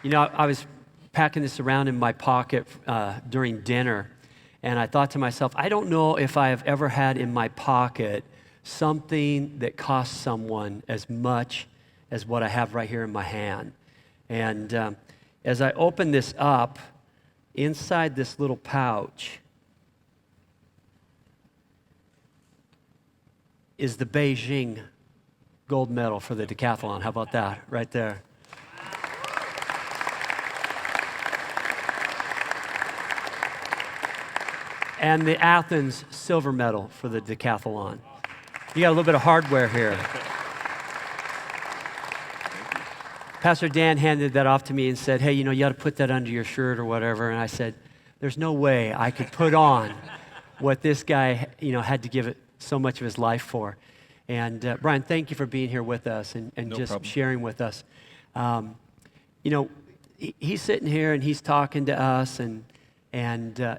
I was packing this around in my pocket during dinner, and I thought to myself, I don't know if I have ever had in my pocket something that cost someone as much as what I have right here in my hand. And as I open this up, inside this little pouch is the Beijing gold medal for the decathlon. How about that right there? And the Athens silver medal for the decathlon. You got a little bit of hardware here. Pastor Dan handed that off to me and said, hey, you got to put that under your shirt or whatever. And I said, there's no way I could put on what this guy, had to give it so much of his life for. And Bryan, thank you for being here with us and No just problem. sharing with us. He's sitting here and he's talking to us, and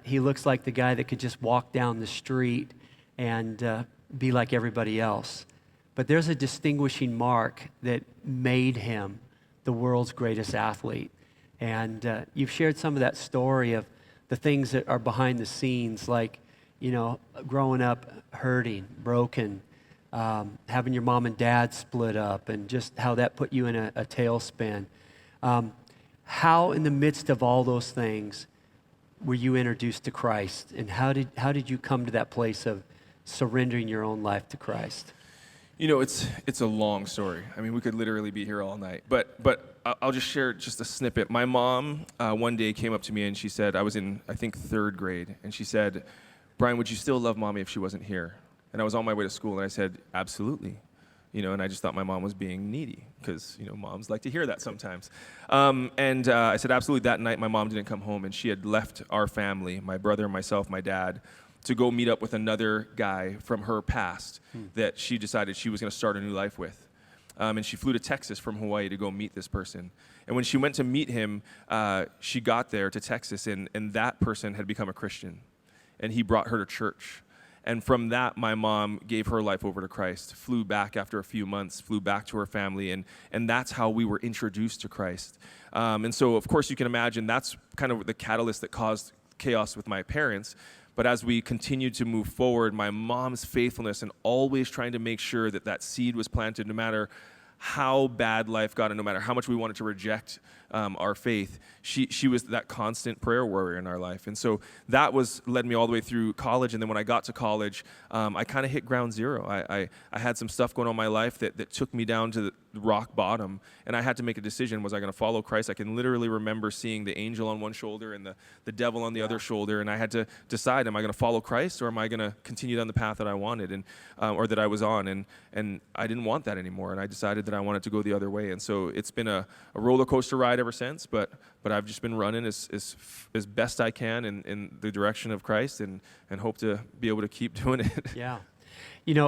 he looks like the guy that could just walk down the street and be like everybody else. But there's a distinguishing mark that made him the world's greatest athlete. And you've shared some of that story of the things that are behind the scenes, like, growing up hurting, broken, having your mom and dad split up, and just how that put you in a tailspin. How in the midst of all those things were you introduced to Christ? And how did you come to that place of surrendering your own life to Christ? It's a long story. I mean, we could literally be here all night. But I'll just share just a snippet. My mom one day came up to me and she said, I was in, I think, 3rd grade, and she said, Bryan, would you still love Mommy if she wasn't here? And I was on my way to school, and I said, absolutely. And I just thought my mom was being needy, because, moms like to hear that sometimes. I said, absolutely. That night, my mom didn't come home, and she had left our family, my brother, myself, my dad, to go meet up with another guy from her past that she decided she was going to start a new life with. And she flew to Texas from Hawaii to go meet this person. And when she went to meet him, she got there to Texas, and that person had become a Christian. And he brought her to church. And from that, my mom gave her life over to Christ, flew back after a few months, flew back to her family, and that's how we were introduced to Christ. And so, of course, you can imagine that's kind of the catalyst that caused chaos with my parents. But as we continued to move forward, my mom's faithfulness and always trying to make sure that that seed was planted, no matter how bad life got and no matter how much we wanted to reject our faith, she was that constant prayer warrior in our life. And so that led me all the way through college. And then when I got to college, I kind of hit ground zero. I had some stuff going on in my life that took me down to the rock bottom, and I had to make a decision. Was I going to follow Christ? I can literally remember seeing the angel on one shoulder and the devil on the other shoulder, and I had to decide, am I going to follow Christ, or am I going to continue down the path that I wanted and or that I was on? And I didn't want that anymore, and I decided that I wanted to go the other way. And so it's been a roller coaster ride ever since, but I've just been running as best I can in the direction of Christ, and hope to be able to keep doing it. Yeah.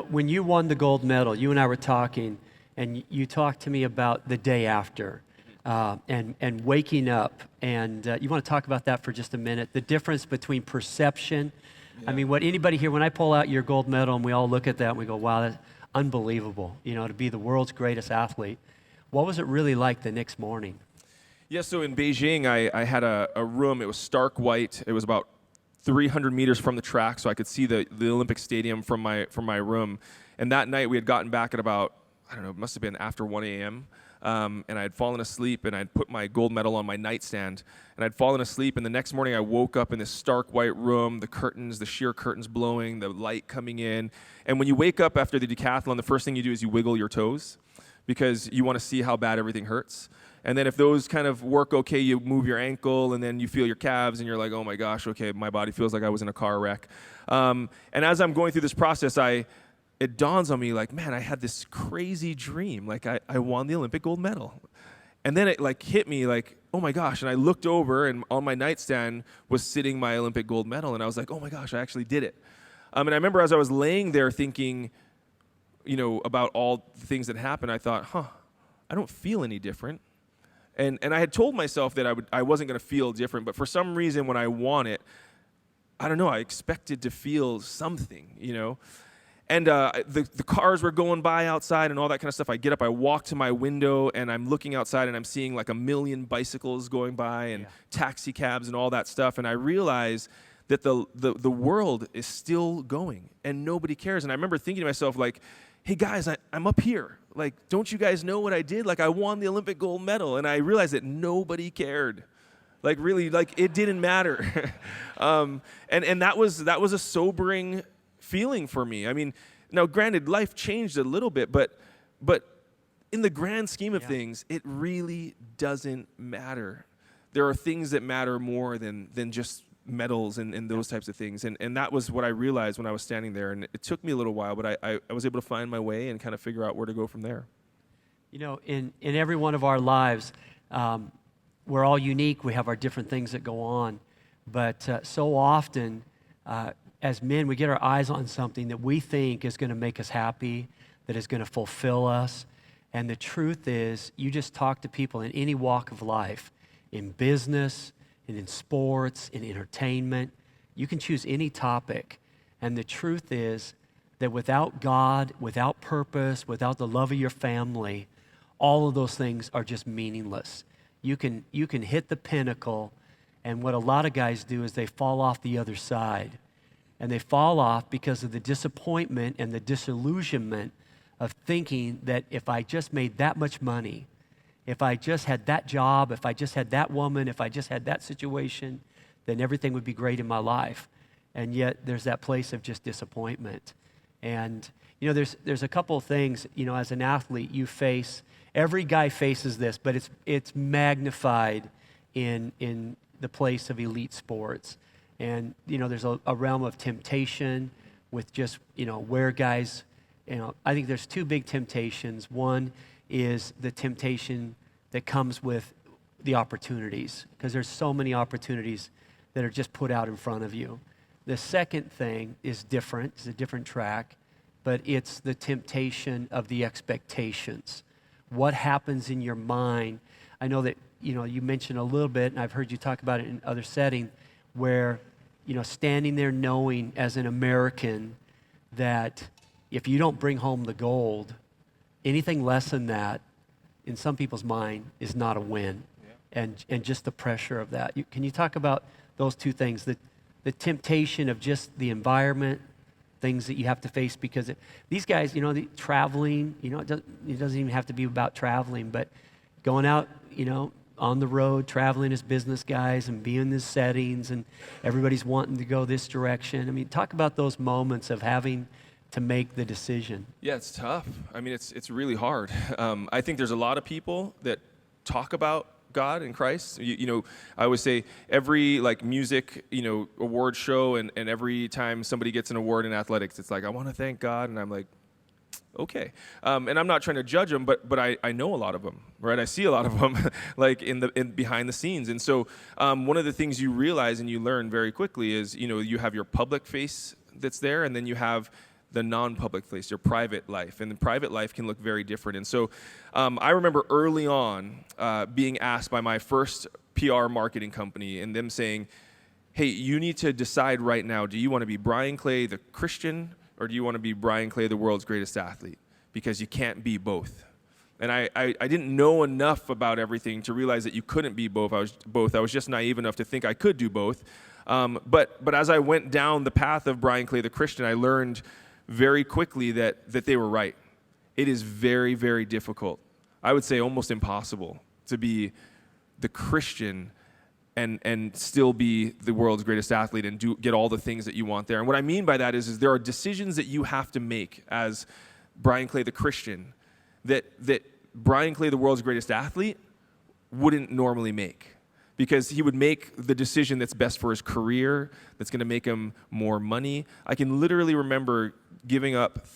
When you won the gold medal, you and I were talking, and you talked to me about the day after and waking up. And you want to talk about that for just a minute, the difference between perception. Yeah. I mean, anybody here, when I pull out your gold medal and we all look at that and we go, wow, that's unbelievable, to be the world's greatest athlete. What was it really like the next morning? Yeah, so in Beijing, I had a room. It was stark white. It was about 300 meters from the track, so I could see the Olympic Stadium from my room. And that night, we had gotten back at about, I don't know, it must have been after 1 a.m., and I had fallen asleep, and I'd put my gold medal on my nightstand, and I'd fallen asleep, and the next morning I woke up in this stark white room, the sheer curtains blowing, the light coming in. And when you wake up after the decathlon, the first thing you do is you wiggle your toes, because you want to see how bad everything hurts. And then if those kind of work okay, you move your ankle, and then you feel your calves, and you're like, oh my gosh, okay, my body feels like I was in a car wreck. And as I'm going through this process, it dawns on me, like, man, I had this crazy dream. Like, I won the Olympic gold medal. And then it hit me like, oh my gosh. And I looked over, and on my nightstand was sitting my Olympic gold medal. And I was like, oh my gosh, I actually did it. And I remember as I was laying there thinking, about all the things that happened, I thought, I don't feel any different. And I had told myself that I wasn't going to feel different. But for some reason, when I won it, I don't know, I expected to feel something, And the cars were going by outside and all that kind of stuff. I get up, I walk to my window, and I'm looking outside, and I'm seeing like 1,000,000 bicycles going by and taxi cabs and all that stuff. And I realize that the world is still going, and nobody cares. And I remember thinking to myself, like, hey, guys, I'm up here. Like, don't you guys know what I did? Like, I won the Olympic gold medal, and I realized that nobody cared. Like, really, like, it didn't matter. And that was a sobering feeling for me. I mean, now granted, life changed a little bit, but in the grand scheme of things, it really doesn't matter. There are things that matter more than just medals and those types of things. And that was what I realized when I was standing there. And it took me a little while, but I was able to find my way and kind of figure out where to go from there. You know, in every one of our lives, we're all unique. We have our different things that go on. But so often, as men, we get our eyes on something that we think is going to make us happy, that is going to fulfill us. And the truth is, you just talk to people in any walk of life, in business, and in sports, in entertainment. You can choose any topic. And the truth is that without God, without purpose, without the love of your family, all of those things are just meaningless. You can hit the pinnacle, and what a lot of guys do is they fall off the other side. And they fall off because of the disappointment and the disillusionment of thinking that if I just made that much money, if I just had that job, if I just had that woman, if I just had that situation, then everything would be great in my life. And yet there's that place of just disappointment. And, you know, there's a couple of things, you know, as an athlete you face. Every guy faces this, but it's magnified in the place of elite sports. And, you know, there's a realm of temptation with just, you know, where guys, you know, I think there's two big temptations. One is the temptation that comes with the opportunities, because there's so many opportunities that are just put out in front of you. The second thing is different, it's a different track, but it's the temptation of the expectations. What happens in your mind? I know that, you know, you mentioned a little bit, and I've heard you talk about it in other settings, where, you know, standing there knowing as an American that if you don't bring home the gold, anything less than that, in some people's mind, is not a win. Yeah. And just the pressure of that. Can you talk about those two things? The temptation of just the environment, things that you have to face, because these guys, you know, traveling, you know, it doesn't even have to be about traveling, but going out, you know, on the road, traveling as business guys and being in these settings, and everybody's wanting to go this direction. I mean, talk about those moments of having to make the decision. Yeah, it's tough. I mean, it's really hard. I think there's a lot of people that talk about God and Christ. You know, I always say every like music, you know, award show, and every time somebody gets an award in athletics, it's like, I want to thank God, and I'm like, okay. And I'm not trying to judge them, but I know a lot of them, right? I see a lot of them like in behind the scenes. And so one of the things you realize and you learn very quickly is, you know, you have your public face that's there, and then you have the non-public face, your private life. And the private life can look very different. And so I remember early on being asked by my first PR marketing company, and them saying, hey, you need to decide right now, do you want to be Bryan Clay, the Christian, or do you want to be Bryan Clay, the world's greatest athlete? Because you can't be both. And I didn't know enough about everything to realize that you couldn't be both. I was just naive enough to think I could do both. But as I went down the path of Bryan Clay, the Christian, I learned very quickly that they were right. It is very, very difficult. I would say almost impossible to be the Christian and still be the world's greatest athlete and get all the things that you want there. And what I mean by that is there are decisions that you have to make as Bryan Clay the Christian that Bryan Clay the world's greatest athlete wouldn't normally make. Because he would make the decision that's best for his career, that's going to make him more money. I can literally remember giving up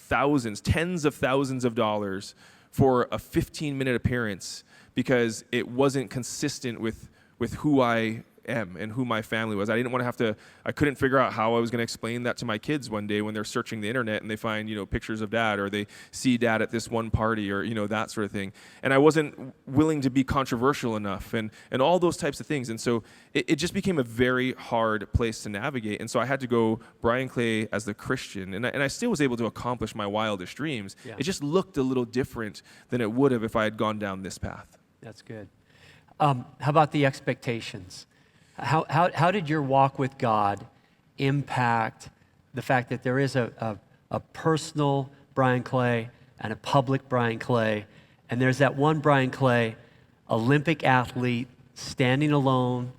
tens of thousands of dollars for a 15-minute appearance because it wasn't consistent with who I am and who my family was. I didn't want to have to, I couldn't figure out how I was going to explain that to my kids one day when they're searching the internet and they find, pictures of dad, or they see dad at this one party, or, that sort of thing. And I wasn't willing to be controversial enough, and all those types of things. And so it just became a very hard place to navigate. And so I had to go Bryan Clay as the Christian, and I still was able to accomplish my wildest dreams. Yeah. It just looked a little different than it would have if I had gone down this path. That's good. How about the expectations? How did your walk with God impact the fact that there is a personal Bryan Clay and a public Bryan Clay, and there's that one Bryan Clay, Olympic athlete, standing alone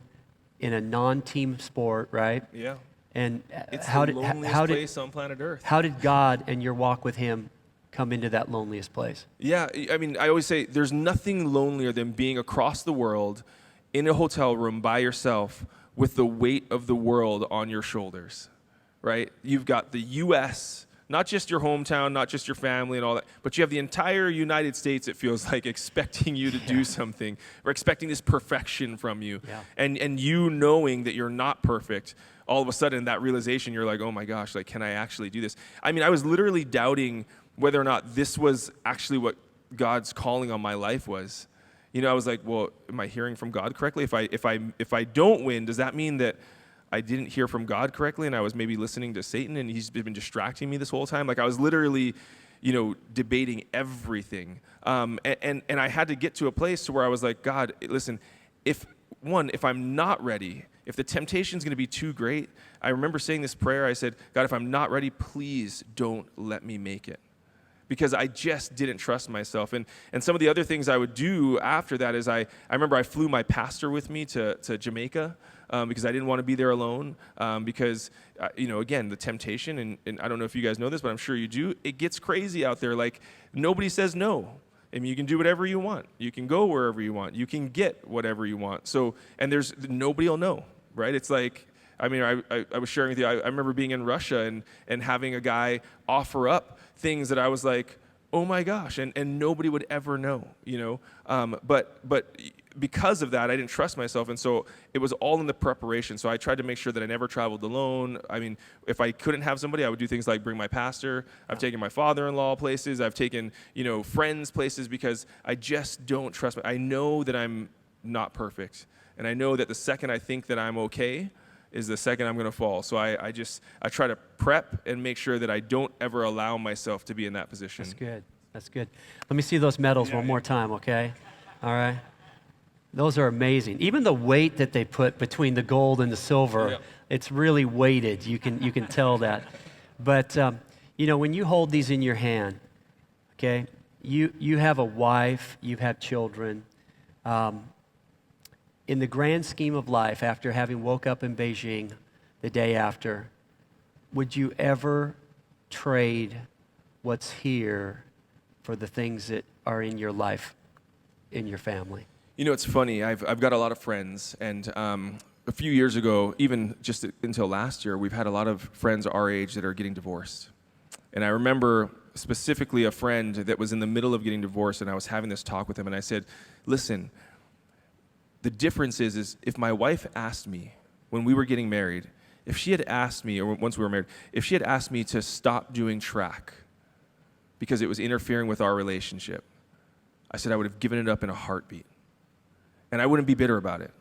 in a non-team sport, right? Yeah. And It's how the did loneliest place on planet Earth. how did God and your walk with Him come into that loneliest place? Yeah, I mean, I always say there's nothing lonelier than being across the world in a hotel room by yourself with the weight of the world on your shoulders, right? You've got the U.S., not just your hometown, not just your family and all that, but you have the entire United States, it feels like, expecting you to do something, or expecting this perfection from you. Yeah. And you knowing that you're not perfect, all of a sudden that realization, you're like, oh my gosh, like, can I actually do this? I mean, I was literally doubting whether or not this was actually what God's calling on my life was. I was like, well, am I hearing from God correctly? If I don't win, does that mean that I didn't hear from God correctly and I was maybe listening to Satan and he's been distracting me this whole time? Like, I was literally, debating everything. And I had to get to a place where I was like, God, listen, if I'm not ready, if the temptation is going to be too great, I remember saying this prayer. I said, God, if I'm not ready, please don't let me make it. Because I just didn't trust myself. And some of the other things I would do after that is I remember I flew my pastor with me to Jamaica because I didn't want to be there alone because, again, the temptation, and I don't know if you guys know this, but I'm sure you do, it gets crazy out there. Like, nobody says no. I mean, you can do whatever you want. You can go wherever you want. You can get whatever you want. So, and nobody will know, right? It's like, I mean, I was sharing with you, I remember being in Russia and having a guy offer up things that I was like, oh my gosh, and nobody would ever know, But because of that, I didn't trust myself, and so it was all in the preparation. So I tried to make sure that I never traveled alone. I mean, if I couldn't have somebody, I would do things like bring my pastor. I've taken my father-in-law places. I've taken, friends places because I just don't trust I know that I'm not perfect, and I know that the second I think that I'm okay is the second I'm going to fall. So I try to prep and make sure that I don't ever allow myself to be in that position. That's good. That's good. Let me see those medals one more time, okay? All right. Those are amazing. Even the weight that they put between the gold and the silver, it's really weighted. You can tell that. But, when you hold these in your hand, okay, you have a wife, you have children. In the grand scheme of life, after having woke up in Beijing the day after, would you ever trade what's here for the things that are in your life, in your family? It's funny. I've got a lot of friends, and a few years ago, even just until last year, we've had a lot of friends our age that are getting divorced. And I remember specifically a friend that was in the middle of getting divorced, and I was having this talk with him, and I said, listen, the difference is if my wife asked me when we were getting married, if she had asked me, or once we were married, if she had asked me to stop doing track because it was interfering with our relationship, I said I would have given it up in a heartbeat. And I wouldn't be bitter about it.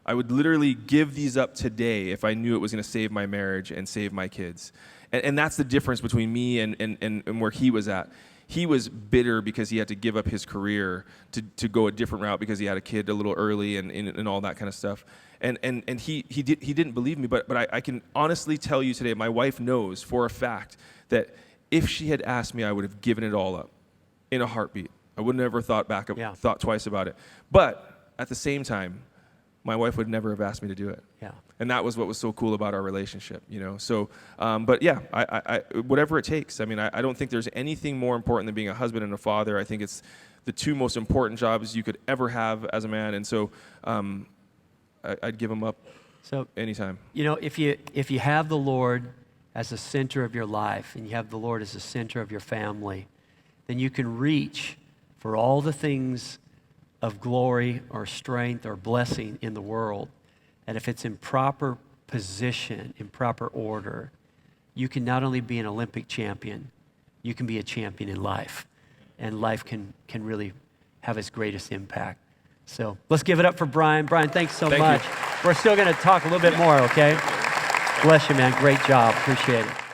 I would literally give these up today if I knew it was going to save my marriage and save my kids. And that's the difference between me and where he was at. He was bitter because he had to give up his career to go a different route because he had a kid a little early and all that kind of stuff. And he didn't believe me, but I can honestly tell you today, my wife knows for a fact that if she had asked me, I would have given it all up in a heartbeat. I wouldn't have ever thought twice about it. But at the same time, my wife would never have asked me to do it. Yeah. And that was what was so cool about our relationship, So, but yeah, I whatever it takes. I mean, I don't think there's anything more important than being a husband and a father. I think it's the two most important jobs you could ever have as a man. And so, I'd give them up anytime. If you have the Lord as the center of your life and you have the Lord as the center of your family, then you can reach for all the things of glory or strength or blessing in the world. And if it's in proper position, in proper order, you can not only be an Olympic champion, you can be a champion in life. And life can really have its greatest impact. So let's give it up for Bryan. Bryan, thanks so much. You. We're still going to talk a little bit more, okay? Bless you, man. Great job. Appreciate it.